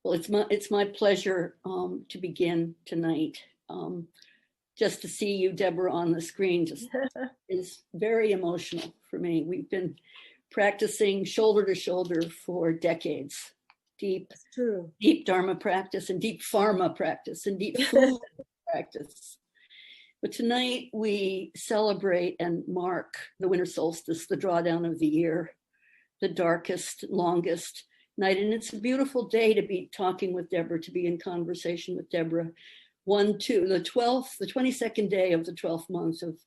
Well, it's my pleasure to begin tonight. Just to see you, Deborah, on the screen just is very emotional for me. We've been practicing shoulder to shoulder for decades. Deep, True. deep Dharma practice and deep pharma practice and deep food practice. But tonight we celebrate and mark the winter solstice, the drawdown of the year, the darkest, longest night. And it's a beautiful day to be talking with Deborah, to be in conversation with Deborah. The 22nd day of the 12th month of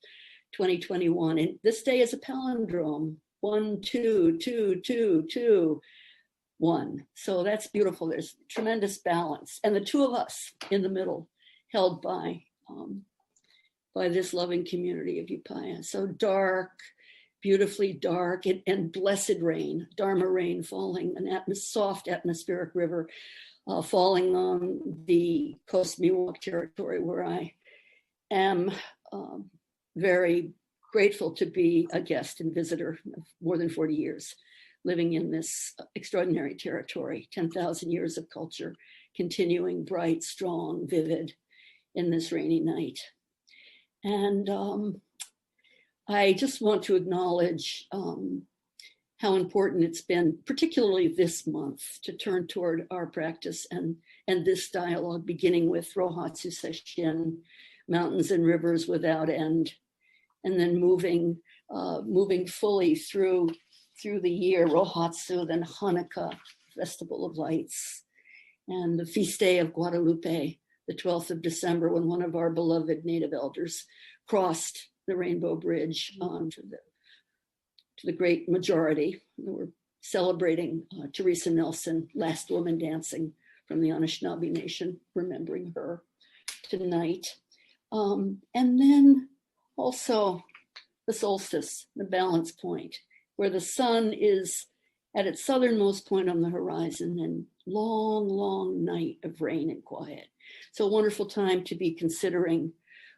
2021. And this day is a palindrome. 1, 2, 2, 2, 2, 1. So that's beautiful. There's tremendous balance. And the two of us in the middle, held by this loving community of Upaya. So dark, beautifully dark, and blessed rain, Dharma rain falling, soft atmospheric river falling on the Coast Miwok territory, where I am very grateful to be a guest and visitor of more than 40 years, living in this extraordinary territory, 10,000 years of culture, continuing bright, strong, vivid in this rainy night. And I just want to acknowledge how important it's been, particularly this month, to turn toward our practice and this dialogue, beginning with Rohatsu Sesshin, Mountains and Rivers Without End, and then moving fully through the year, Rohatsu, then Hanukkah, Festival of Lights, and the feast day of Guadalupe, the 12th of December, when one of our beloved native elders crossed the Rainbow Bridge to the great majority. We're celebrating Teresa Nelson, last woman dancing from the Anishinaabe Nation, remembering her tonight. And then also the solstice, the balance point, where the sun is at its southernmost point on the horizon, and long, long night of rain and quiet. So a wonderful time to be considering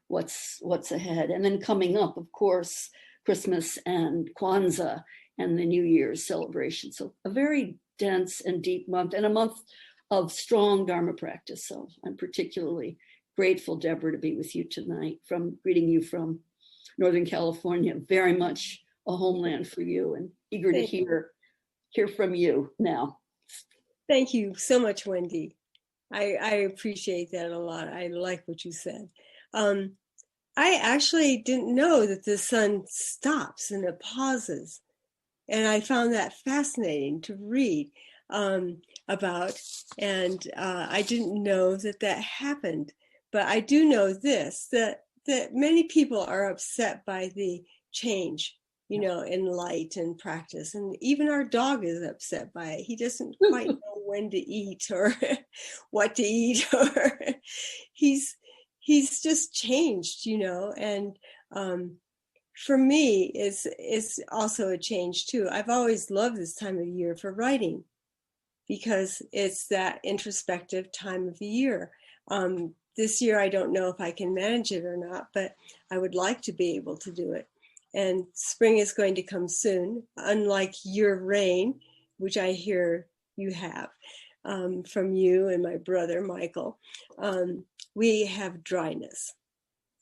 what's ahead. And then coming up, of course, Christmas and Kwanzaa and the New Year's celebration. So a very dense and deep month, and a month of strong Dharma practice. So I'm particularly grateful, Deborah, to be with you tonight, greeting you from Northern California, very much a homeland for you, and eager to hear from you now. Thank you so much, Wendy. I appreciate that a lot. I like what you said. I actually didn't know that the sun stops and it pauses. And I found that fascinating to read about. And I didn't know that happened. But I do know this, that many people are upset by the change, in light and practice. And even our dog is upset by it. He doesn't quite know when to eat or what to eat, or he's just changed, and for me, it's also a change too. I've always loved this time of year for writing, because it's that introspective time of the year. This year, I don't know if I can manage it or not, but I would like to be able to do it. And spring is going to come soon, unlike your rain, which I hear you have from you and my brother, Michael. We have dryness.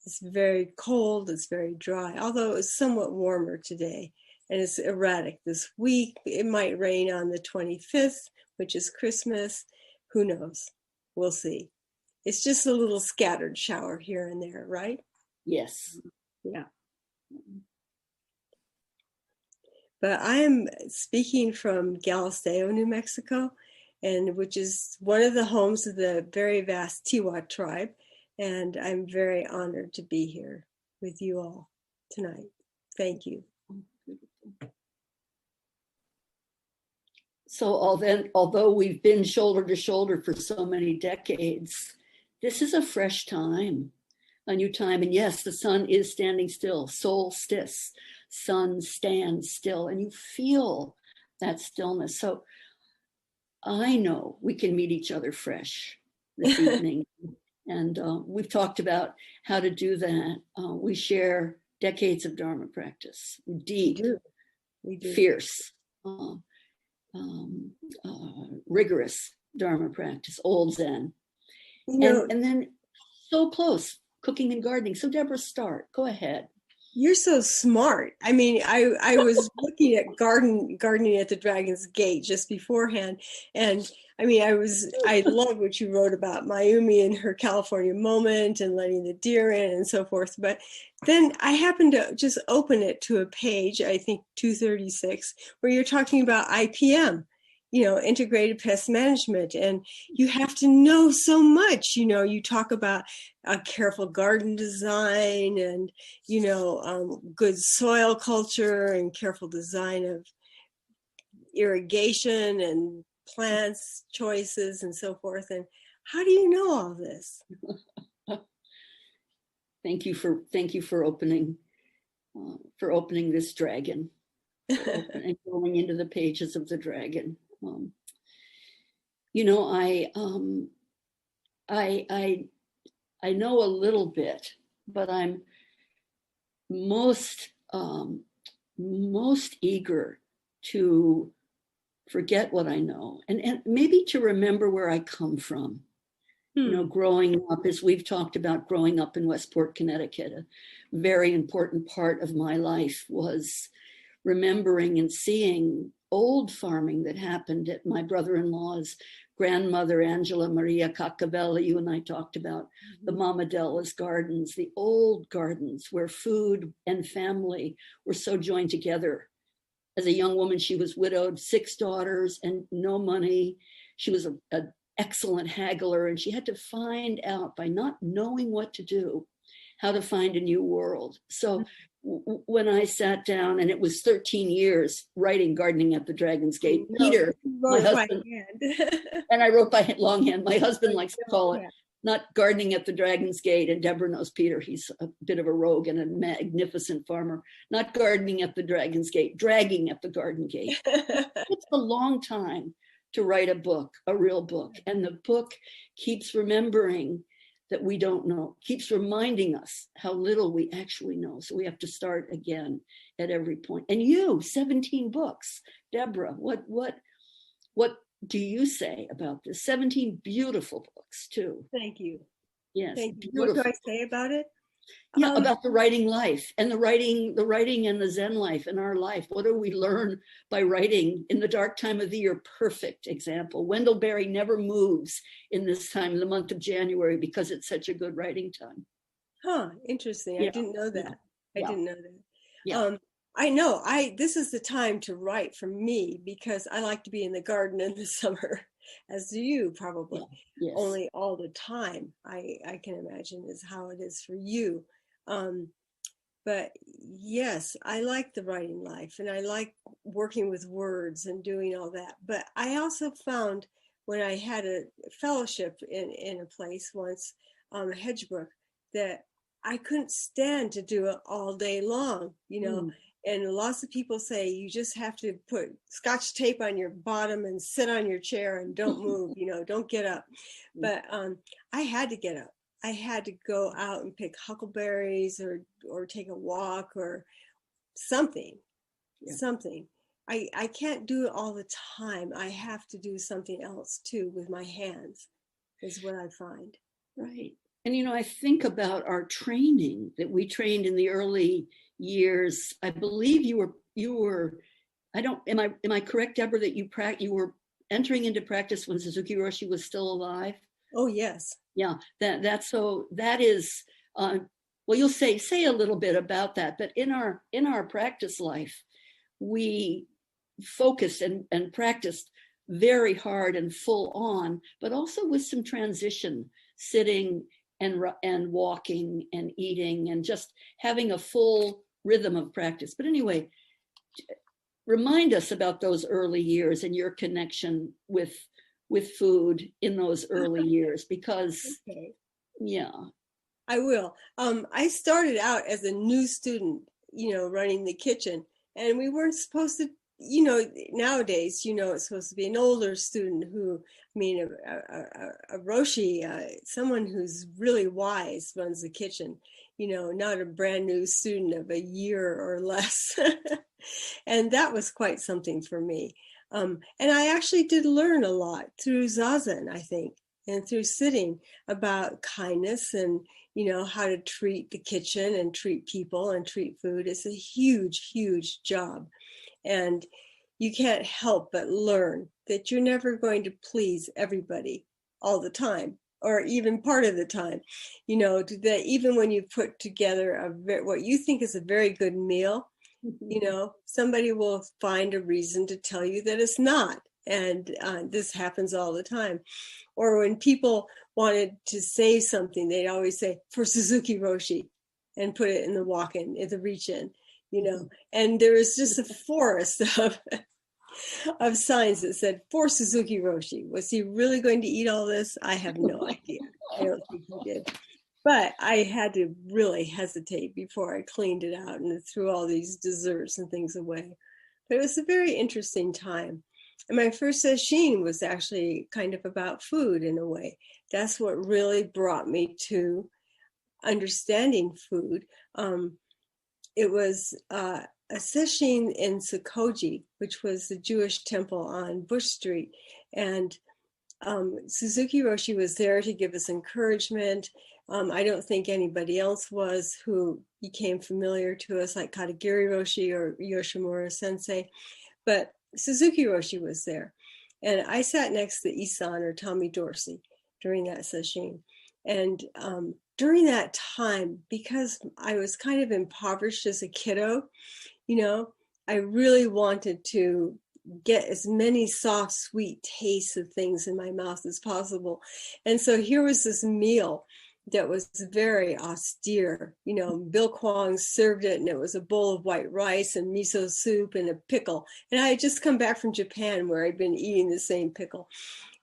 It's very cold, it's very dry, although it's somewhat warmer today, and it's erratic this week. It might rain on the 25th, which is Christmas. Who knows? We'll see. It's just a little scattered shower here and there, right? Yes. Yeah. But I am speaking from Galisteo, New Mexico, and which is one of the homes of the very vast Tiwa tribe. And I'm very honored to be here with you all tonight. Thank you. So although we've been shoulder to shoulder for so many decades, this is a fresh time, a new time. And yes, the sun is standing still, solstice, sun stands still, and you feel that stillness. So I know we can meet each other fresh this evening. And we've talked about how to do that. We share decades of Dharma practice, deep, we do. Fierce, rigorous Dharma practice, old Zen. You know, And then so close, cooking and gardening. So Deborah, start. Go ahead. you're so smart. I mean, I was looking at gardening at the Dragon's Gate just beforehand, and I mean, I love what you wrote about Mayumi and her California moment and letting the deer in and so forth. But then I happened to just open it to a page, I think 236, where you're talking about IPM, integrated pest management, and you have to know so much. You talk about a careful garden design and good soil culture and careful design of irrigation and plants choices and so forth. And how do you know all this? Thank you for opening this dragon and going into the pages of the dragon. I know a little bit, but I'm most eager to forget what I know and maybe to remember where I come from. Growing up, as we've talked about, growing up in Westport, Connecticut, a very important part of my life was remembering and seeing old farming that happened at my brother-in-law's grandmother, Angela Maria Caccavella. You and I talked about the Mama Della's gardens, the old gardens where food and family were so joined together. As a young woman, she was widowed, 6 daughters, and no money. She was an excellent haggler, and she had to find out, by not knowing what to do, how to find a new world. So when I sat down, and it was 13 years writing Gardening at the Dragon's Gate, Peter, my husband, and I wrote by longhand. My husband likes to call it not Gardening at the Dragon's Gate, and Deborah knows Peter. He's a bit of a rogue and a magnificent farmer. Not Gardening at the Dragon's Gate, Dragging at the Garden Gate. It's a long time to write a book, a real book. And the book keeps remembering that we don't know, keeps reminding us how little we actually know. So we have to start again at every point. And 17 books. Deborah, what do you say about this? 17 beautiful books too. Thank you. Yes. Thank you. What do I say about it? Yeah, about the writing life and the writing and the Zen life and our life. What do we learn by writing in the dark time of the year? Perfect example. Wendell Berry never moves in this time, the month of January, because it's such a good writing time. Huh, interesting. Yeah. I didn't know that. Yeah. I didn't know that. Yeah. I know this is the time to write for me because I like to be in the garden in the summer, as do you probably. Yeah. Yes. Only all the time, I can imagine, is how it is for you. But yes, I like the writing life and I like working with words and doing all that. But I also found when I had a fellowship in a place once, Hedgebrook, that I couldn't stand to do it all day long, And lots of people say you just have to put Scotch tape on your bottom and sit on your chair and don't move, don't get up. But I had to get up. I had to go out and pick huckleberries or take a walk or something. I can't do it all the time. I have to do something else too with my hands, is what I find. Right. And I think about our training that we trained in the early years. I believe you were am I correct, Deborah, that you were entering into practice when Suzuki Roshi was still alive? Oh yes. Yeah, that is well, you'll say a little bit about that, but in our practice life, we focused and practiced very hard and full on, but also with some transition, sitting and walking and eating and just having a full rhythm of practice. But anyway, remind us about those early years and your connection with food in those early years, because I will. I started out as a new student, running the kitchen, and we weren't supposed to, nowadays, it's supposed to be an older student a Roshi, someone who's really wise runs the kitchen, not a brand new student of a year or less. And that was quite something for me. And I actually did learn a lot through Zazen, I think, and through sitting about kindness and, how to treat the kitchen and treat people and treat food. It's a huge, huge job. And you can't help but learn that you're never going to please everybody all the time, or even part of the time. That even when you put together what you think is a very good meal, somebody will find a reason to tell you that it's not. And this happens all the time. Or when people wanted to say something, they'd always say, for Suzuki Roshi, and put it in the walk-in, in the reach-in, And there was just a forest of signs that said, for Suzuki Roshi. Was he really going to eat all this? I have no idea. I don't think he did. But I had to really hesitate before I cleaned it out and threw all these desserts and things away. But it was a very interesting time. And my first sesshin was actually kind of about food in a way. That's what really brought me to understanding food. It was a sesshin in Sokoji, which was the Jewish temple on Bush Street. And Suzuki Roshi was there to give us encouragement. I don't think anybody else was who became familiar to us, like Katagiri Roshi or Yoshimura Sensei. But Suzuki Roshi was there. And I sat next to Isan or Tommy Dorsey during that sesshin. And during that time, because I was kind of impoverished as a kiddo, I really wanted to get as many soft, sweet tastes of things in my mouth as possible. And so here was this meal that was very austere. Bill Kwong served it, and it was a bowl of white rice and miso soup and a pickle. And I had just come back from Japan, where I'd been eating the same pickle.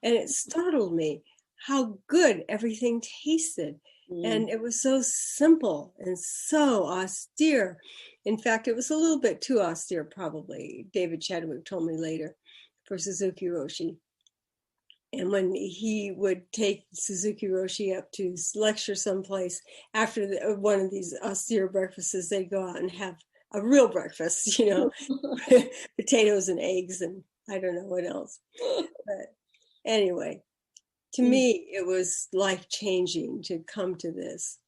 And it startled me how good everything tasted. And it was so simple and so austere. In fact, it was a little bit too austere, probably. David Chadwick told me later, for Suzuki Roshi. And when he would take Suzuki Roshi up to lecture someplace after one of these austere breakfasts, they'd go out and have a real breakfast, potatoes and eggs and I don't know what else. But anyway, to me, it was life-changing to come to this.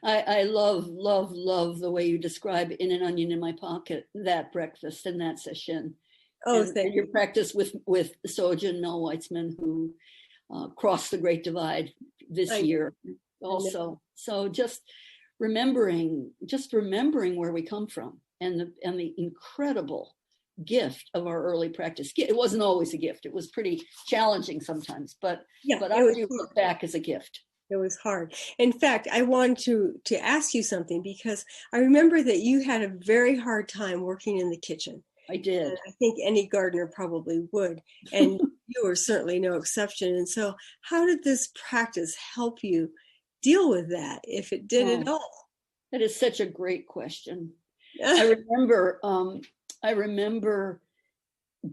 I love, love, love the way you describe In an Onion in My Pocket, that breakfast and that session. Oh, and your practice with Soja and Mel Weitzman, who crossed the Great Divide this year also. So just remembering where we come from and the incredible gift of our early practice. It wasn't always a gift. It was pretty challenging sometimes, but I would look back as a gift. It was hard. In fact, I wanted to ask you something, because I remember that you had a very hard time working in the kitchen. I did. And I think any gardener probably would. And you were certainly no exception. And so how did this practice help you deal with that, if it did at all? That is such a great question. I remember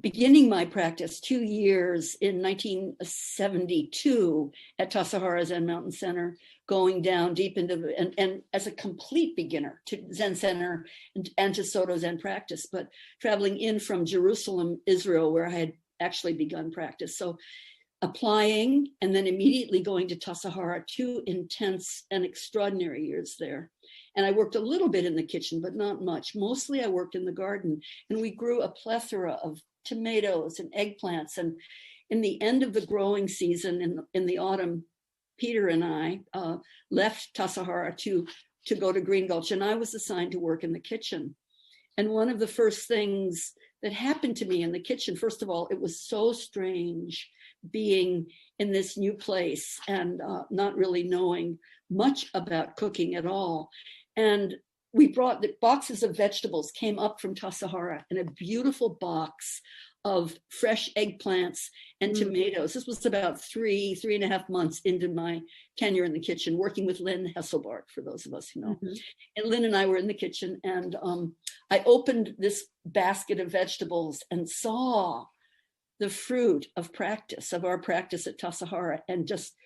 beginning my practice 2 years in 1972 at Tassajara Zen Mountain Center, going down deep into and as a complete beginner to Zen Center and to Soto Zen practice, but traveling in from Jerusalem, Israel, where I had actually begun practice. So applying and then immediately going to Tassajara, 2 intense and extraordinary years there. And I worked a little bit in the kitchen, but not much. Mostly I worked in the garden, and we grew a plethora of tomatoes and eggplants. And in the end of the growing season in the autumn, Peter and I left Tassajara to go to Green Gulch, and I was assigned to work in the kitchen. And one of the first things that happened to me in the kitchen, first of all, it was so strange being in this new place and not really knowing much about cooking at all. And we brought the boxes of vegetables came up from Tassajara in a beautiful box of fresh eggplants and tomatoes. This was about 3.5 months into my tenure in the kitchen, working with Lynn Hesselbark, for those of us who know. And Lynn and I were in the kitchen, and I opened this basket of vegetables and saw the fruit of our practice at Tassajara, and just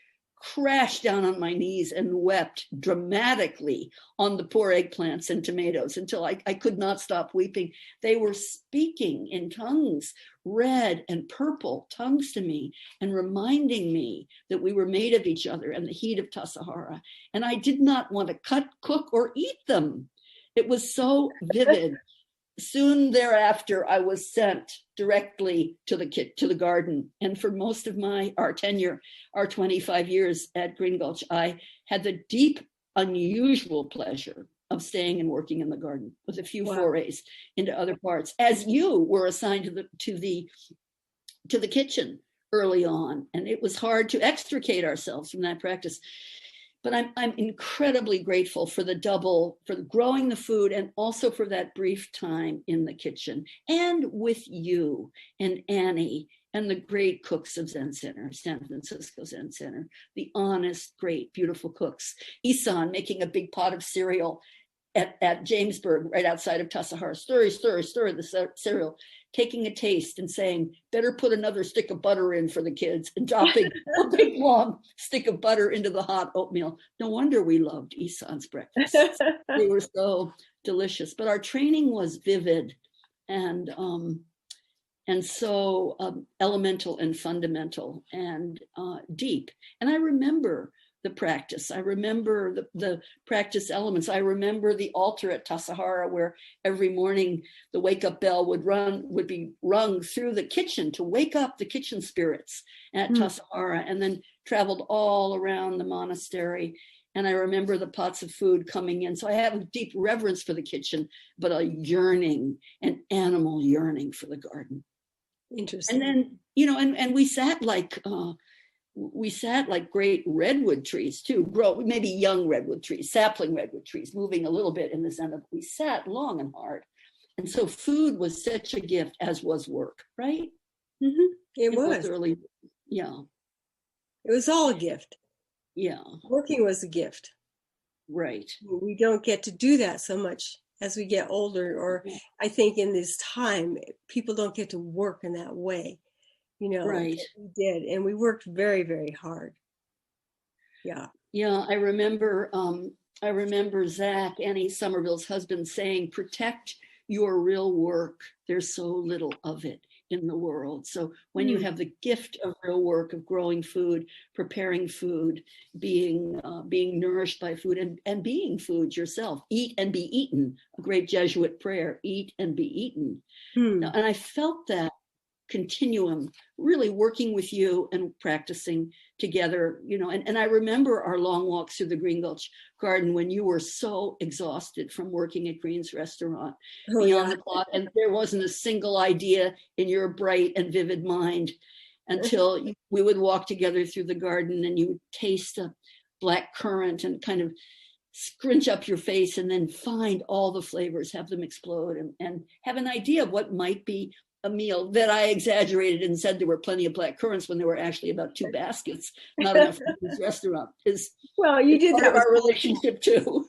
crashed down on my knees and wept dramatically on the poor eggplants and tomatoes until I could not stop weeping. They were speaking in tongues red and purple tongues to me and reminding me that we were made of each other and the heat of Tassajara. And I did not want to cut, cook, or eat them. It was so vivid. Soon thereafter, I was sent directly to the garden. And for most of our tenure, our 25 years at Green Gulch, I had the deep, unusual pleasure of staying and working in the garden with a few forays into other parts, as you were assigned to the kitchen early on. And it was hard to extricate ourselves from that practice. But I'm incredibly grateful for for growing the food and also for that brief time in the kitchen and with you and Annie and the great cooks of Zen Center, San Francisco Zen Center, the honest, great, beautiful cooks. Isan making a big pot of cereal at Jamesburg, right outside of Tassajara. Stir the cereal, taking a taste and saying, better put another stick of butter in for the kids, and dropping a big long stick of butter into the hot oatmeal. No wonder we loved Isan's breakfast. They were so delicious. But our training was vivid and so elemental and fundamental and deep. And I remember the practice. I remember the practice elements. I remember the altar at Tassajara, where every morning the wake-up bell would be rung through the kitchen to wake up the kitchen spirits at Tassajara, and then traveled all around the monastery. And I remember the pots of food coming in. So I have a deep reverence for the kitchen, but a yearning, an animal yearning for the garden. Interesting. And then, and we sat like great redwood trees too, maybe young redwood trees, sapling redwood trees, moving a little bit in the center. We sat long and hard. And so food was such a gift, as was work, right? Mm-hmm. It was. Early, yeah. It was all a gift. Yeah. Working was a gift. Right. We don't get to do that so much as we get older, or I think in this time, people don't get to work in that way. Right. We did, and we worked very, very hard. Yeah. I remember Zach, Annie Somerville's husband, saying, protect your real work. There's so little of it in the world. So when you have the gift of real work, of growing food, preparing food, being nourished by food, and being food yourself, eat and be eaten, a great Jesuit prayer, eat and be eaten. And I felt that continuum, really working with you and practicing together, and I remember our long walks through the Green Gulch garden when you were so exhausted from working at Green's restaurant beyond the clock, and there wasn't a single idea in your bright and vivid mind until we would walk together through the garden and you would taste a black currant and kind of scrunch up your face and then find all the flavors, have them explode, and have an idea of what might be a meal that I exaggerated and said there were plenty of black currants when there were actually about 2 baskets, not enough for this restaurant. Well, you did that with our relationship too.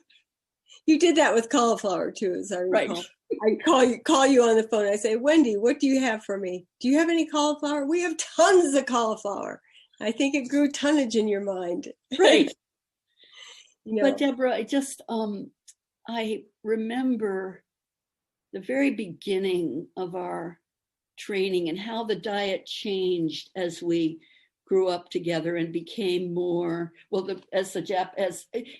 You did that with cauliflower too, as I recall. Right. I call you on the phone. I say, Wendy, what do you have for me? Do you have any cauliflower? We have tons of cauliflower. I think it grew tonnage in your mind. Right. But Deborah, I remember the very beginning of our training and how the diet changed as we grew up together and became more,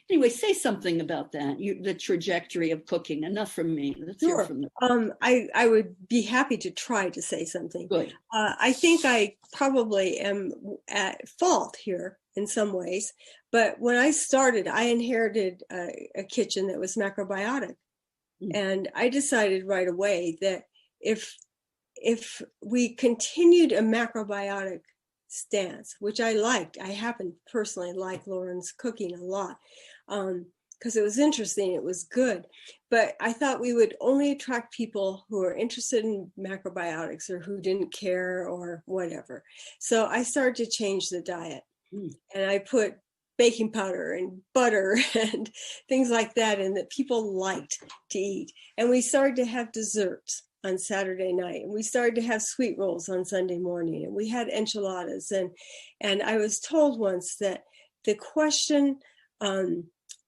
anyway, say something about that, the trajectory of cooking. Enough from me. Let's hear from them. I would be happy to try to say something. Good. I think I probably am at fault here in some ways, but when I started, I inherited a kitchen that was macrobiotic. And I decided right away that if we continued a macrobiotic stance, which I liked, I happen personally like Lauren's cooking a lot, because it was interesting, it was good. But I thought we would only attract people who are interested in macrobiotics or who didn't care or whatever. So I started to change the diet. And I put baking powder and butter and things like that, and that people liked to eat. And we started to have desserts on Saturday night, and we started to have sweet rolls on Sunday morning, and we had enchiladas. And I was told once that the question,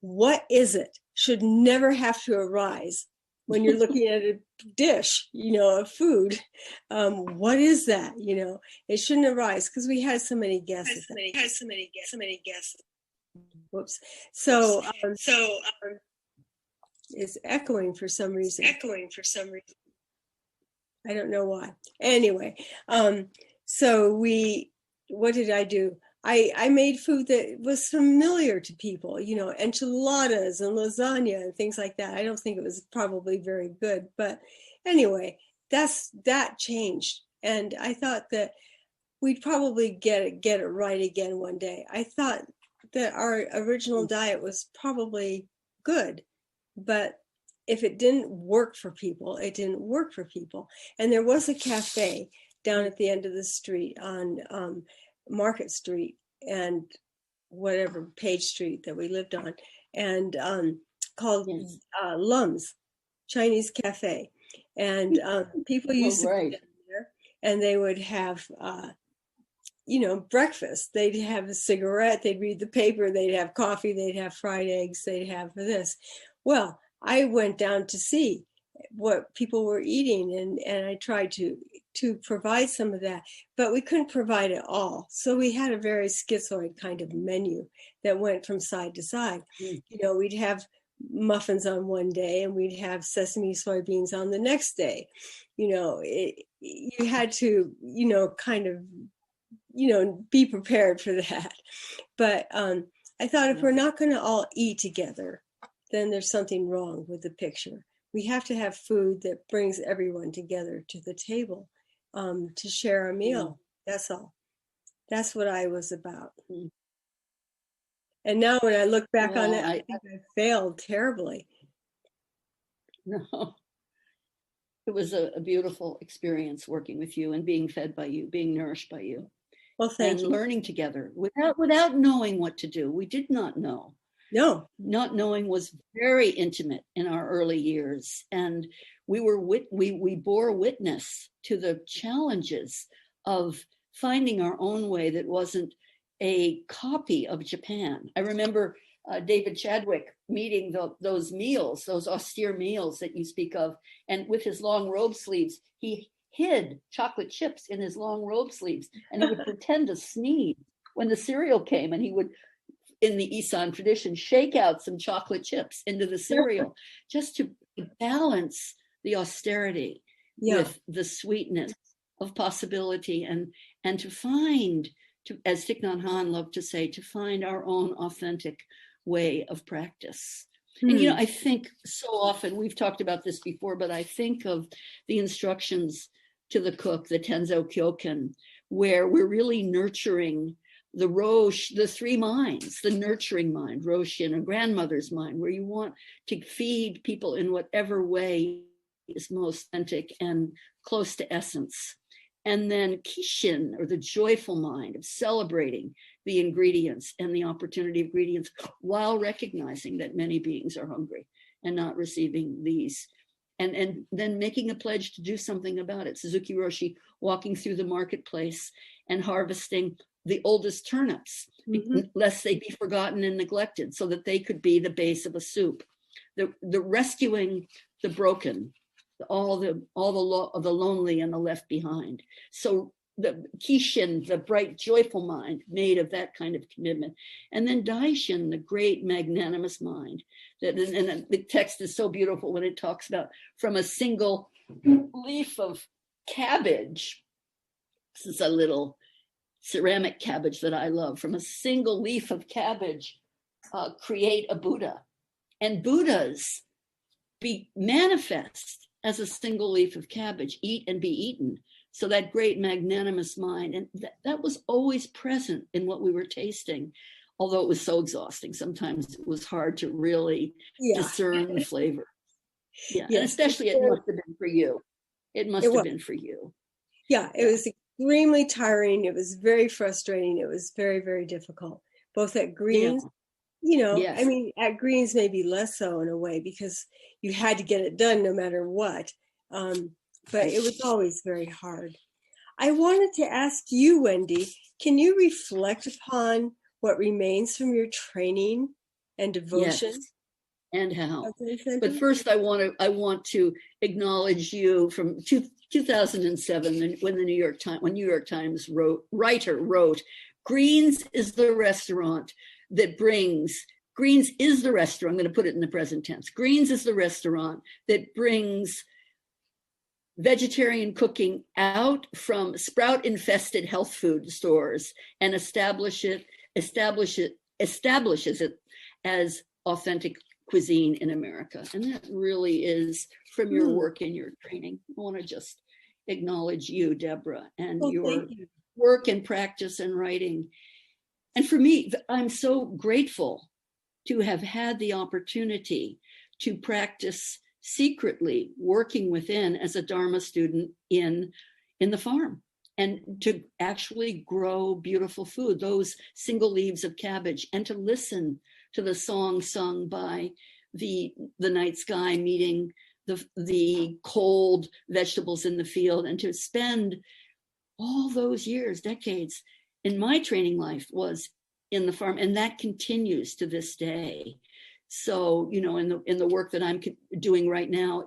what is it, should never have to arise when you're looking at a dish, of food. What is that? It shouldn't arise because we had so many guesses. Whoops. So it's echoing for some reason. I don't know why. Anyway, so what did I do? I made food that was familiar to people, enchiladas and lasagna and things like that. I don't think it was probably very good, but anyway, that changed. And I thought that we'd probably get it right again one day. I thought that our original diet was probably good, but if it didn't work for people, it didn't work for people. And there was a cafe down at the end of the street on Market Street and whatever Page Street that we lived on, and called Lum's Chinese Cafe. And people used to go down there, and they would have breakfast. They'd have a cigarette, they'd read the paper, they'd have coffee, they'd have fried eggs, they'd have this. Well, I went down to see what people were eating, and I tried to provide some of that, but we couldn't provide it all. So we had a very schizoid kind of menu that went from side to side. We'd have muffins on one day and we'd have sesame soybeans on the next day. You had to, kind of, be prepared for that. But I thought if we're not going to all eat together, then there's something wrong with the picture. We have to have food that brings everyone together to the table to share a meal. That's all. That's what I was about. And now when I look back on it, I think I failed terribly. No, it was a beautiful experience working with you and being fed by you, being nourished by you. Well, thank you. And learning together without knowing what to do. We did not know. No. Not knowing was very intimate in our early years. And we bore witness to the challenges of finding our own way that wasn't a copy of Japan. I remember David Chadwick meeting those meals, those austere meals that you speak of. And with his long robe sleeves, he hid chocolate chips in his long robe sleeves. And he would pretend to sneeze when the cereal came, and he would, in the Isan tradition, shake out some chocolate chips into the cereal just to balance the austerity with the sweetness of possibility, and to find, as Thich Nhat Hanh loved to say, to find our own authentic way of practice. And, I think so often, we've talked about this before, but I think of the instructions to the cook, the Tenzo Kyoken, where we're really nurturing the Rosh, the three minds, the nurturing mind, Roshin, a grandmother's mind, where you want to feed people in whatever way is most authentic and close to essence. And then Kishin, or the joyful mind of celebrating the ingredients and the opportunity of ingredients while recognizing that many beings are hungry and not receiving these. And then making a pledge to do something about it. Suzuki Roshi walking through the marketplace and harvesting the oldest turnips, lest they be forgotten and neglected, so that they could be the base of a soup. The rescuing the broken, all the lonely and the left behind. So the Kishin, the bright, joyful mind, made of that kind of commitment. And then Daishin, the great, magnanimous mind. And the text is so beautiful when it talks about from a single leaf of cabbage. This is a little ceramic cabbage that I love. From a single leaf of cabbage, create a Buddha. And Buddhas be manifest as a single leaf of cabbage, eat and be eaten. So that great magnanimous mind, and that was always present in what we were tasting, although it was so exhausting. Sometimes it was hard to really discern the flavor. Yeah, yes. And especially it must have been for you. It must have been for you. Yeah, it was extremely tiring. It was very frustrating. It was very, very difficult, both at Greens. I mean, at Greens maybe less so in a way, because you had to get it done no matter what. But it was always very hard. I wanted to ask you, Wendy, can you reflect upon what remains from your training and devotion? and how. Okay, But first, I want to acknowledge you from 2007, when New York Times writer wrote, Greens is the restaurant that brings. Greens is the restaurant. I'm going to put it in the present tense. Greens is the restaurant that brings vegetarian cooking out from sprout-infested health food stores and establishes it as authentic cuisine in America. And that really is from your work and your training. I want to just acknowledge you, Deborah, and your work and practice and writing. And for me, I'm so grateful to have had the opportunity to practice secretly, working within as a Dharma student in the farm, and to actually grow beautiful food, those single leaves of cabbage, and to listen to the song sung by the night sky meeting the cold vegetables in the field, and to spend all those years, decades, in my training life was in the farm, and that continues to this day. So, in the work that I'm doing right now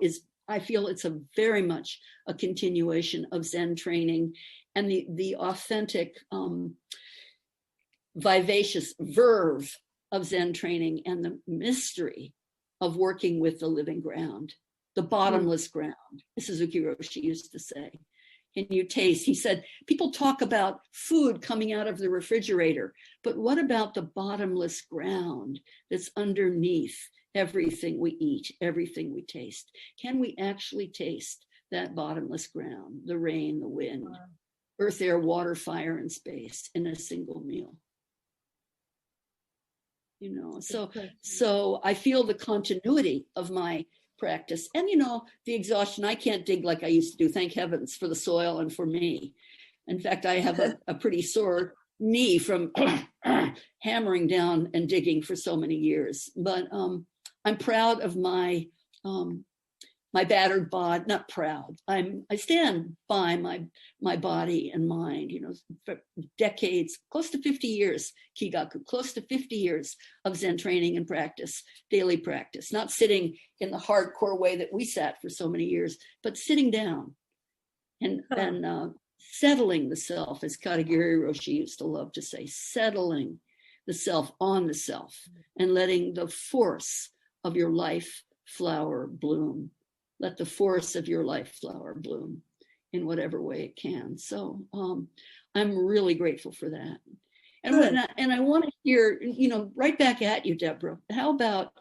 I feel it's a very much a continuation of Zen training, and the authentic, vivacious verve of Zen training, and the mystery of working with the living ground, the bottomless ground, as Suzuki Roshi used to say. And you taste, he said, people talk about food coming out of the refrigerator, but what about the bottomless ground that's underneath everything we eat, everything we taste? Can we actually taste that bottomless ground, the rain, the wind, earth, air, water, fire, and space in a single meal? So I feel the continuity of my practice, and the exhaustion. I can't dig like I used to do, thank heavens for the soil and for me. In fact, I have a pretty sore knee from hammering down and digging for so many years. But I'm proud of my battered body. Not proud. I stand by my body and mind. For decades, close to 50 years, Kigaku, close to 50 years of Zen training and practice, daily practice. Not sitting in the hardcore way that we sat for so many years, but sitting down and settling the self, as Katagiri Roshi used to love to say, settling the self on the self, and letting the force of your life flower bloom. Let the force of your life flower bloom in whatever way it can. So I'm really grateful for that. And I want to hear, right back at you, Deborah. How about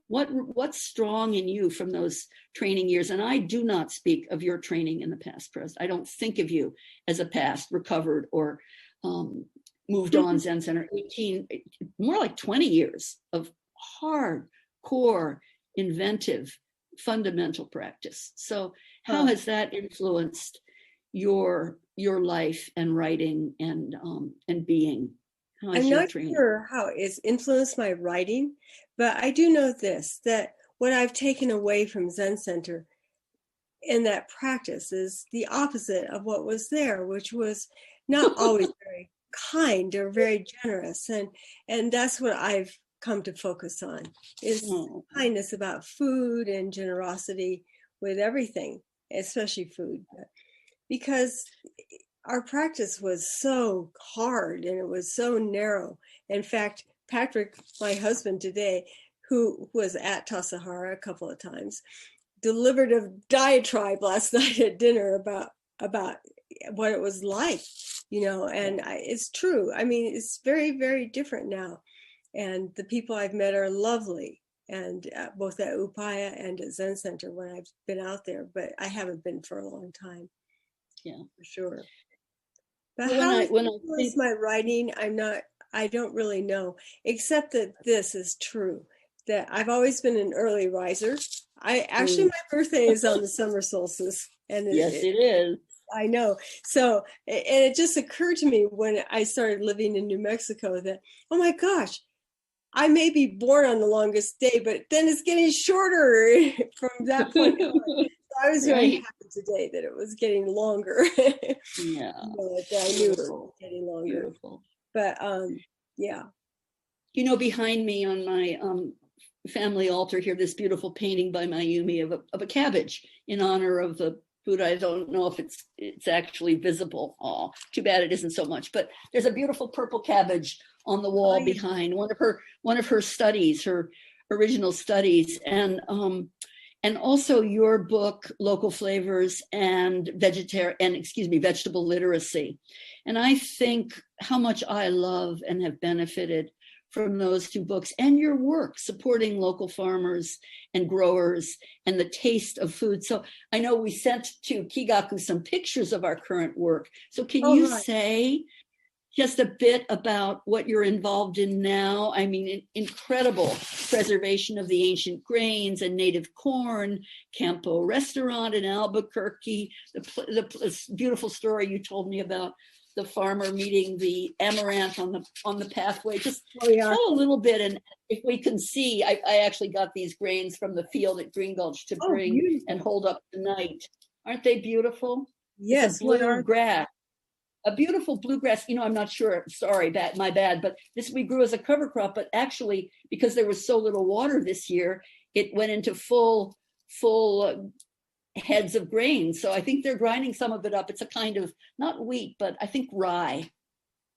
what's strong in you from those training years? And I do not speak of your training in the past, present. I don't think of you as a past recovered or moved on Zen Center. 18, more like 20 years of hardcore, inventive, fundamental practice. So how has that influenced your life and writing and being? I'm not sure how it's influenced my writing, but I do know this, that what I've taken away from Zen Center in that practice is the opposite of what was there, which was not always very kind or very generous. And that's what I've come to focus on, is kindness about food and generosity with everything, especially food, because our practice was so hard and it was so narrow. In fact, Patrick, my husband today, who was at Tassajara a couple of times, delivered a diatribe last night at dinner about what it was like, and it's true. I mean, it's very, very different now. And the people I've met are lovely, and both at Upaya and at Zen Center when I've been out there, but I haven't been for a long time. Yeah, for sure. But how it influenced my writing, I don't really know, except that this is true, that I've always been an early riser. My birthday is on the summer solstice. And yes, it is. I know. So, and it just occurred to me when I started living in New Mexico that, oh my gosh, I may be born on the longest day, but then it's getting shorter from that point on. So I was very happy today that it was getting longer. Yeah. That I knew it was getting longer. Beautiful. But yeah. Behind me on my family altar here this beautiful painting by Mayumi of a cabbage in honor of the Buddha. I don't know if it's actually visible. Oh, too bad it isn't so much. But there's a beautiful purple cabbage on the wall behind one of her studies, her original studies, and also your book, Local Flavors and Vegetable Literacy. And I think how much I love and have benefited from those two books, and your work supporting local farmers and growers and the taste of food. So I know we sent to Kigaku some pictures of our current work. So can you say just a bit about what you're involved in now? I mean, incredible preservation of the ancient grains and native corn, Campo Restaurant in Albuquerque, the beautiful story you told me about the farmer meeting the amaranth on the pathway. Just tell a little bit, and if we can see, I actually got these grains from the field at Green Gulch to bring and hold up tonight. Aren't they beautiful? Yes, blue grass. A beautiful bluegrass, I'm not sure, sorry, my bad, but this we grew as a cover crop, but actually, because there was so little water this year, it went into full heads of grain. So I think they're grinding some of it up. It's a kind of, not wheat, but I think rye.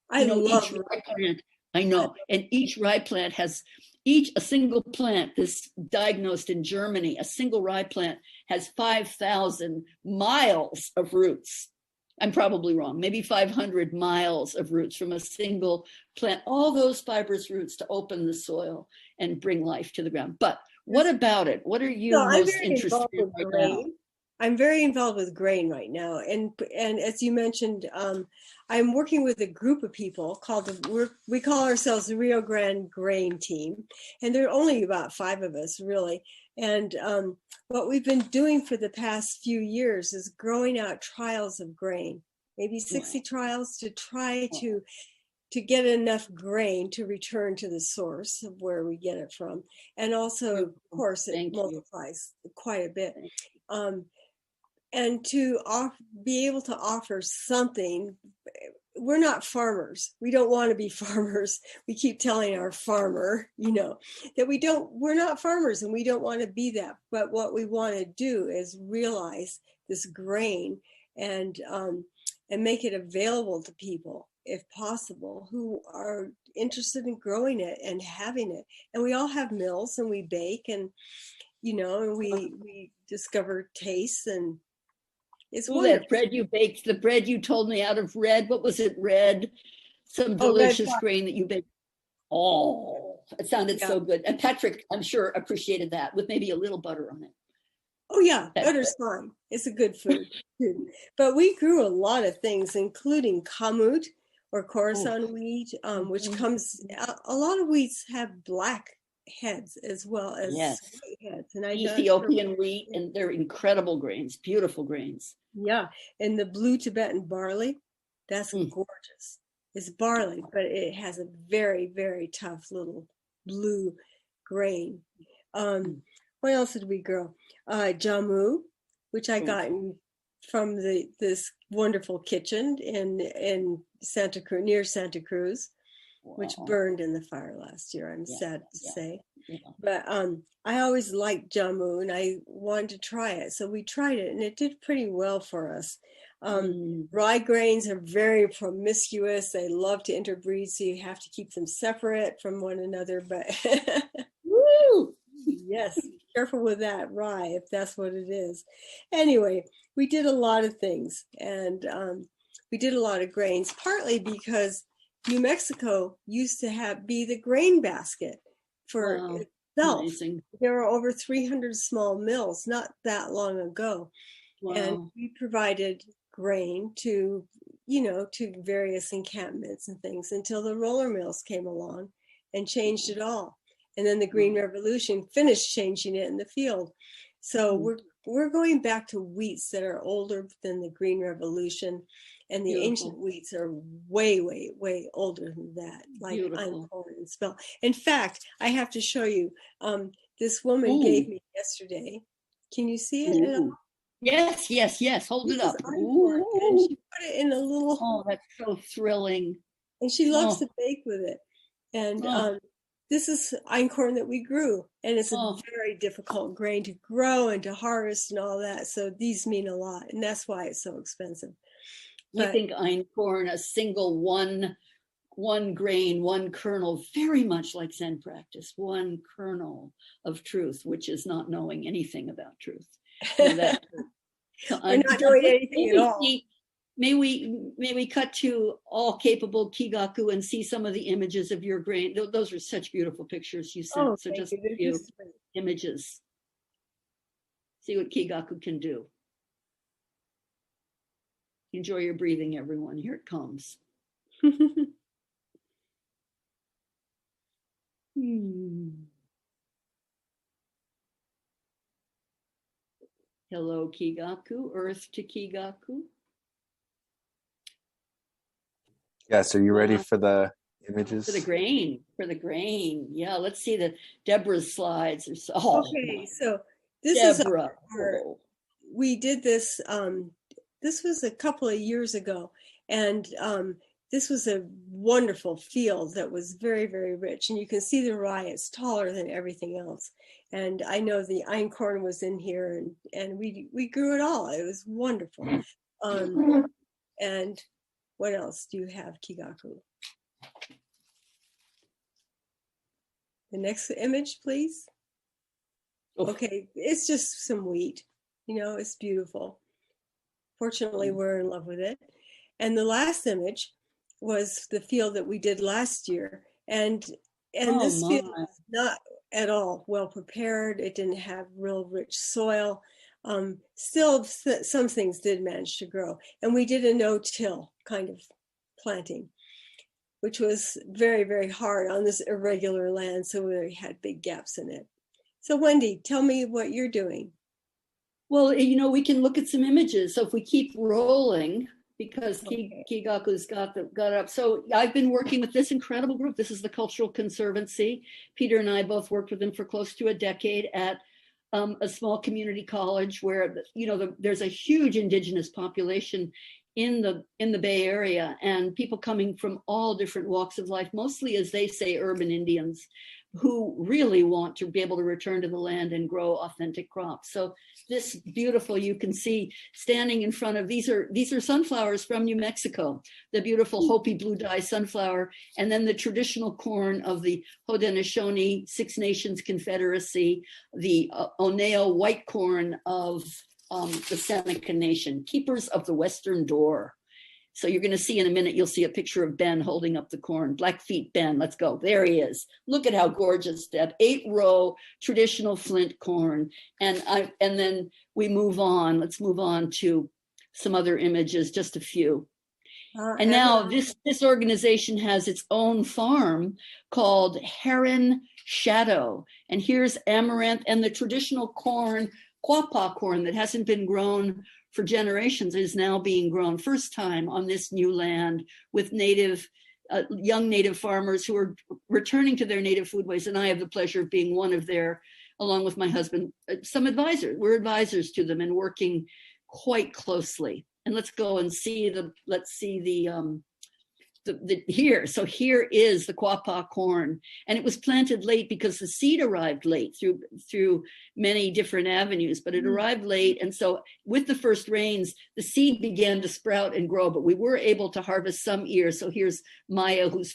I love rye plant. I know. And each rye plant has, a single plant, this diagnosed in Germany, a single rye plant has 5,000 miles of roots. I'm probably wrong, maybe 500 miles of roots from a single plant, all those fibrous roots to open the soil and bring life to the ground. But what about it? What are you most interested in right now? I'm very involved with grain right now. And as you mentioned, I'm working with a group of people we call ourselves the Rio Grande Grain Team. And there are only about 5 of us, really. And what we've been doing for the past few years is growing out trials of grain, maybe 60 trials to try to get enough grain to return to the source of where we get it from. And also, of course, it multiplies quite a bit. And to be able to offer something. We're not farmers. We don't want to be farmers. We keep telling our farmer, that we're not farmers and we don't want to be that. But what we want to do is realize this grain and make it available to people, if possible, who are interested in growing it and having it. And we all have mills and we bake and, and we discover tastes and it's that bread you baked, the bread you told me out of red. What was it? Red, some delicious grain that you baked. Oh, it sounded so good. And Patrick, I'm sure, appreciated that with maybe a little butter on it. Oh yeah, butter's fine. It's a good food. But we grew a lot of things, including kamut or Khorasan wheat, which comes. A lot of wheats have black heads as well as white heads, and Ethiopian wheat, and they're incredible grains, beautiful grains. Yeah, and the blue Tibetan barley, that's gorgeous. It's barley, but it has a very, very tough little blue grain. What else did we grow? Jamu, which I got from this wonderful kitchen in Santa Cruz, near Santa Cruz, which burned in the fire last year, I'm sad to say. Yeah. But I always liked jamu and I wanted to try it. So we tried it and it did pretty well for us. Rye grains are very promiscuous. They love to interbreed, so you have to keep them separate from one another. But woo! Yes, be careful with that rye if that's what it is. Anyway, we did a lot of things and we did a lot of grains, partly because New Mexico used to be the grain basket for itself. Amazing. There were over 300 small mills not that long ago. Wow. And we provided grain to various encampments and things until the roller mills came along and changed it all. And then the Green Revolution finished changing it in the field. So we're going back to wheats that are older than the Green Revolution. And the ancient wheats are way, way, way older than that, like einkorn and spell. In fact, I have to show you, this woman gave me yesterday. Can you see it at all? Yes. Hold it up. And she put it in a little... Oh, that's so thrilling. And she loves to bake with it. And this is einkorn that we grew, and it's a Oh, very difficult grain to grow and to harvest and all that. So these mean a lot, and that's why it's so expensive. I But think einkorn, a single one grain, one kernel, very much like Zen practice, one kernel of truth, which is not knowing anything about truth. You know, that so we're not doing anything at all. May we cut to all capable Kigaku and see some of the images of your grain. Those are such beautiful pictures you sent. Oh, So thank just you. a few images. See what Kigaku can do. Enjoy your breathing, everyone. Here it comes. Hello, Kigaku. Earth to Kigaku. Yes, are you ready for the images? For the grain. For the grain. Yeah, let's see the Deborah's slides. Are so, okay, so this Deborah. is we did this. This was a couple of years ago, and this was a wonderful field that was very, very rich. And you can see the rye; it's taller than everything else. And I know the einkorn was in here, and we grew it all. It was wonderful. And what else do you have, Kigaku? The next image, please. Okay, it's just some wheat. You know, it's beautiful. Fortunately, we're in love with it. And the last image was the field that we did last year. And this field was not at all well prepared. It didn't have real rich soil. Still, some things did manage to grow. And we did a no-till kind of planting, which was very, very hard on this irregular land. So we had big gaps in it. So Wendy, tell me what you're doing. Well, you know, we can look at some images. So if we keep rolling, because Kigaku's got it up. So I've been working with this incredible group. This is the Cultural Conservancy. Peter and I both worked with them for close to a decade at a small community college where, you know, there's a huge indigenous population in the Bay Area, and people coming from all different walks of life, mostly, as they say, urban Indians, who really want to be able to return to the land and grow authentic crops. So this beautiful, you can see standing in front of, these are sunflowers from New Mexico, the beautiful Hopi blue dye sunflower, and then the traditional corn of the Haudenosaunee Six Nations Confederacy, the Oneo white corn of the Seneca Nation, keepers of the Western Door. So you're going to see in a minute, you'll see a picture of Ben holding up the corn. Blackfeet Ben, let's go. There he is. Look at how gorgeous that 8-row traditional flint corn. And then we move on. Let's move on to some other images, just a few. And now this organization has its own farm called Heron Shadow. And here's amaranth and the traditional corn, quapaw corn, that hasn't been grown for generations, is now being grown first time on this new land with young native farmers who are returning to their native foodways. And I have the pleasure of being one of their, along with my husband, some advisors. We're advisors to them and working quite closely. And let's go and see here. So here is the quapaw corn, and it was planted late because the seed arrived late through many different avenues, but it arrived late. And so with the first rains, the seed began to sprout and grow, but we were able to harvest some ears. So here's Maya, who is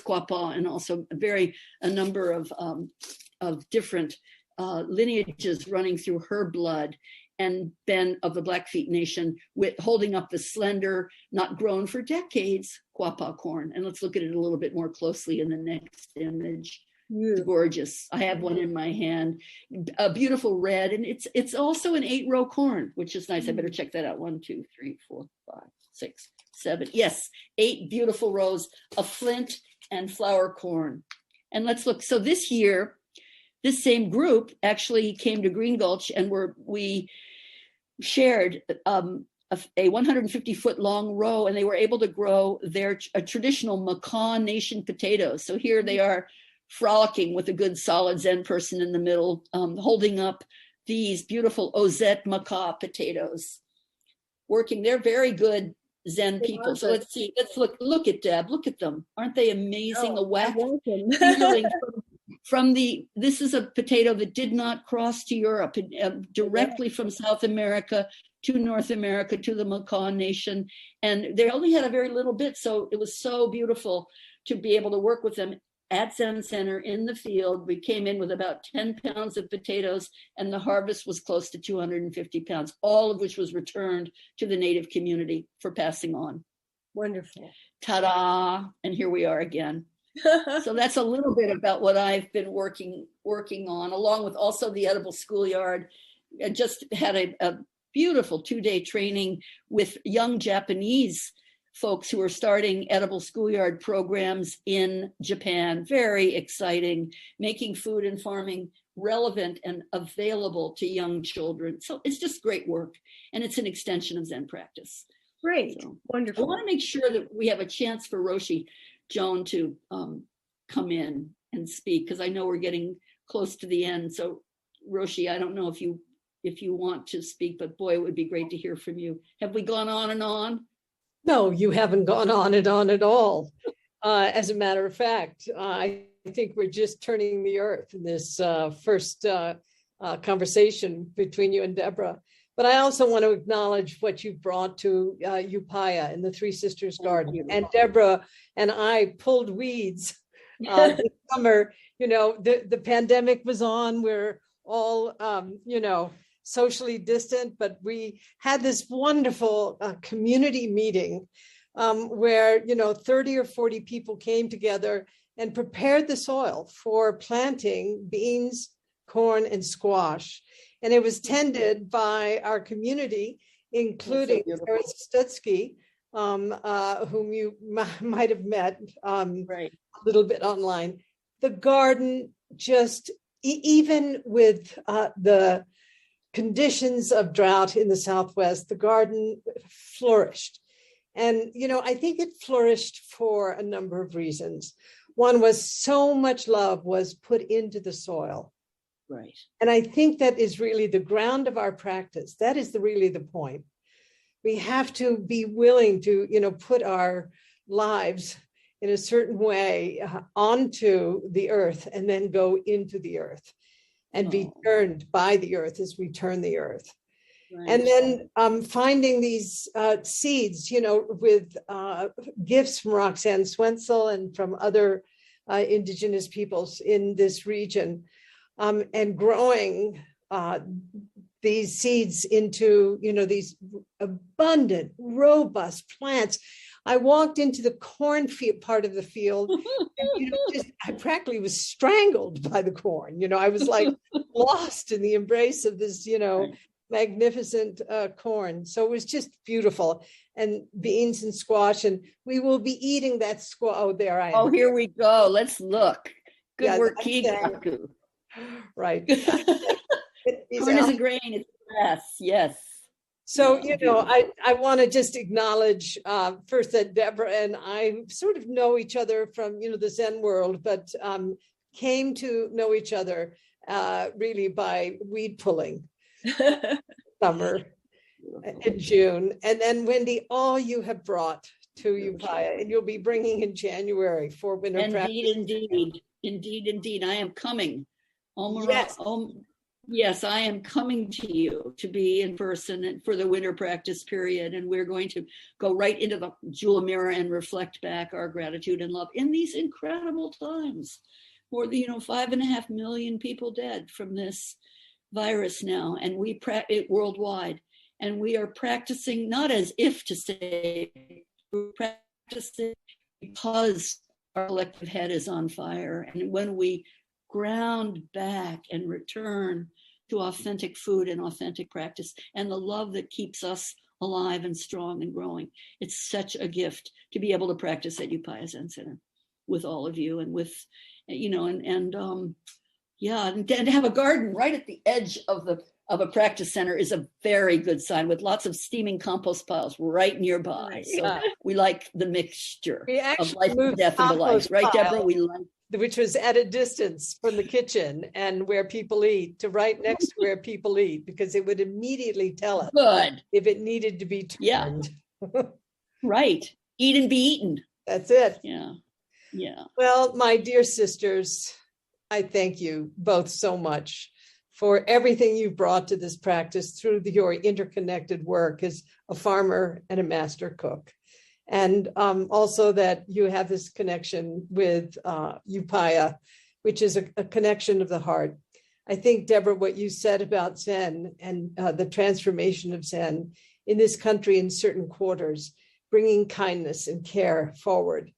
quapaw, and also a number of different lineages running through her blood. And Ben of the Blackfeet Nation holding up the slender, not grown for decades, quapaw corn. And let's look at it a little bit more closely in the next image. It's gorgeous. I have one in my hand, a beautiful red, and it's also an 8-row corn, which is nice. I better check that out. 1, 2, 3, 4, 5, 6, 7. Yes, 8 beautiful rows of flint and flower corn. And let's look. So this year, this same group actually came to Green Gulch, and we shared a 150-foot long row, and they were able to grow their traditional Macaw Nation potatoes. So here they are frolicking with a good solid Zen person in the middle, holding up these beautiful Ozette Macaw potatoes. They're very good Zen people. So let's see. Let's look at Deb. Look at them. Aren't they amazing? A whack feeling from the. This is a potato that did not cross to Europe, directly from South America to North America to the Macaw Nation, and they only had a very little bit. So it was so beautiful to be able to work with them at Zen Center in the field. We came in with about 10 pounds of potatoes, and the harvest was close to 250 pounds, all of which was returned to the native community for passing on. Wonderful. Ta-da! And here we are again. So that's a little bit about what I've been working on, along with also the Edible Schoolyard. I just had a beautiful 2-day training with young Japanese folks who are starting edible schoolyard programs in Japan. Very exciting, making food and farming relevant and available to young children. So it's just great work. And it's an extension of Zen practice. Great, So wonderful. I want to make sure that we have a chance for Roshi Joan to come in and speak, because I know we're getting close to the end. So Roshi, I don't know if you want to speak, but boy, it would be great to hear from you. Have we gone on and on? No, you haven't gone on and on at all. As a matter of fact, I think we're just turning the earth in this first conversation between you and Deborah. But I also want to acknowledge what you brought to Upaya in the Three Sisters Garden. And Deborah and I pulled weeds this summer. You know, the pandemic was on. We're all, socially distant, but we had this wonderful community meeting where 30 or 40 people came together and prepared the soil for planting beans, corn, and squash. And it was tended by our community, including Sarah Stutsky, whom you might have met a little bit online. The garden just, even with the conditions of drought in the Southwest, the garden flourished. And, I think it flourished for a number of reasons. One was so much love was put into the soil. Right. And I think that is really the ground of our practice. That is really the point. We have to be willing to, put our lives in a certain way onto the earth and then go into the earth and be turned by the earth as we turn the earth. Right. And then finding these seeds, with gifts from Roxanne Swensel and from other indigenous peoples in this region, and growing these seeds into, these abundant, robust plants. I walked into the cornfield part of the field, and, I practically was strangled by the corn. I was like lost in the embrace of this, magnificent corn. So it was just beautiful. And beans and squash, and we will be eating that squash. Oh, there I am. Oh, here we go. Let's look. Good work, Kigaku. Right. Corn is a grain, it's grass, yes. So, I want to just acknowledge first that Deborah and I sort of know each other from, the Zen world, but came to know each other really by weed pulling summer in June. And then, Wendy, all you have brought to Upaya, and you'll be bringing in January for winter practice. Indeed. I am coming. Yes. Yes, I am coming to you to be in person and for the winter practice period. And we're going to go right into the jewel mirror and reflect back our gratitude and love in these incredible times. More than 5.5 million people dead from this virus now, and we practice worldwide. And we are practicing not as if to say, we're practicing because our collective head is on fire. And when we ground back and return to authentic food and authentic practice and the love that keeps us alive and strong and growing. It's such a gift to be able to practice at Upaya Zen Center with all of you and with, and to have a garden right at the edge of a practice center is a very good sign with lots of steaming compost piles right nearby. So we like the mixture of life and death in the life, right, Deborah? We like, which was at a distance from the kitchen and where people eat, to right next to where people eat, because it would immediately tell us if it needed to be turned. Right. Eat and be eaten. That's it. Yeah. Yeah. Well, my dear sisters, I thank you both so much for everything you've brought to this practice through your interconnected work as a farmer and a master cook. And also that you have this connection with Upaya, which is a connection of the heart. I think, Deborah, what you said about Zen and the transformation of Zen in this country in certain quarters, bringing kindness and care forward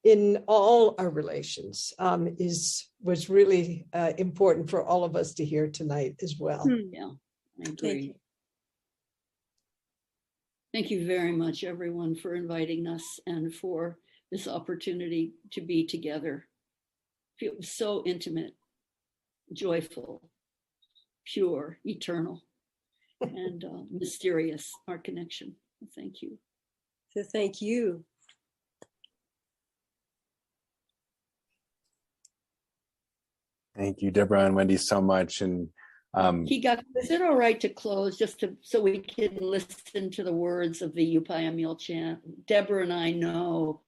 in all our relations was really important for all of us to hear tonight as well. Yeah, I agree. Thank you very much, everyone, for inviting us and for this opportunity to be together. Feel so intimate, joyful, pure, eternal, and mysterious, our connection. Thank you. So thank you. Thank you, Deborah and Wendy, so much. And is it all right to close just so we can listen to the words of the Upaya meal chant? Deborah and I know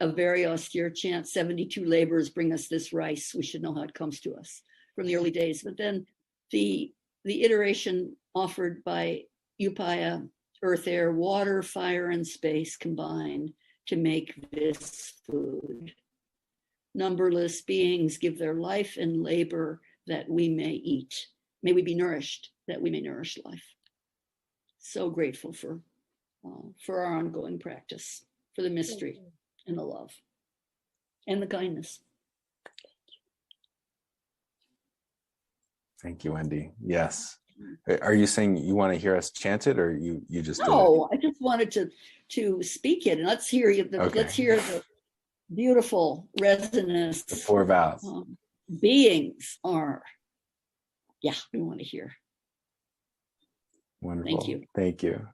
a very austere chant, 72 laborers bring us this rice. We should know how it comes to us from the early days. But then the iteration offered by Upaya, earth, air, water, fire, and space combined to make this food. Numberless beings give their life and labor that we may eat. May we be nourished, that we may nourish life. So grateful for our ongoing practice, for the mystery and the love and the kindness. Thank you, Wendy. Yes. Are you saying you want to hear us chant it, or you just No, I just wanted to speak it, and let's hear the beautiful resonance. The 4 vows. Beings are. Yeah, we want to hear. Wonderful. Thank you. Thank you.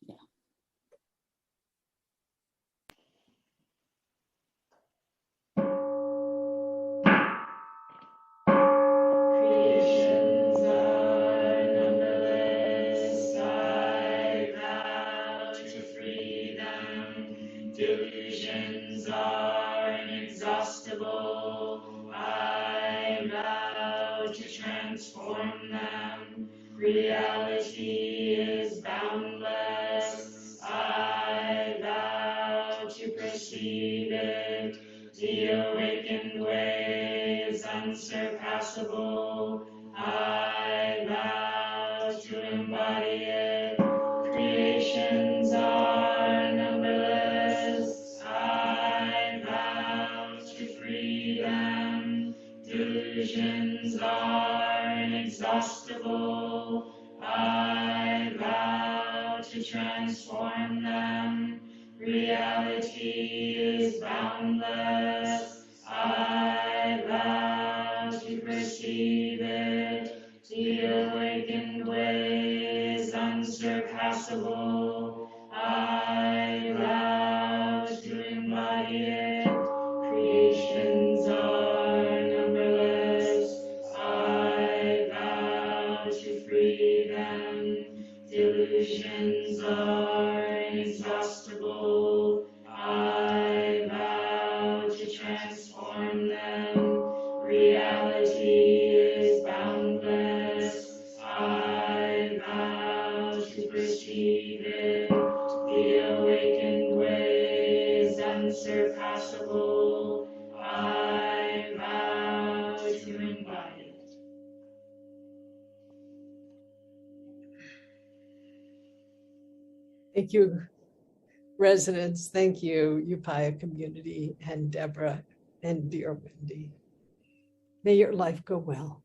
Yeah. Creations are numberless. I vow to free them. Delusions are inexhaustible. I vow to transform them. Reality is boundless. I vow to perceive it. The awakened way is unsurpassable. I vow to embody it. Creations are numberless. I vow to free them. Delusions are inexhaustible. I vow to transform them. Reality is boundless. I vow to perceive it. The awakened way is unsurpassable. I vow to embody it. Creations are numberless. I vow to free them. Delusions are inexhaustible. I vow to transform them. Reality is boundless. I vow to perceive it. The awakened way is unsurpassable. I vow to embody it. Thank you, residents. Thank you, Upaya community, and Deborah and dear Wendy. May your life go well.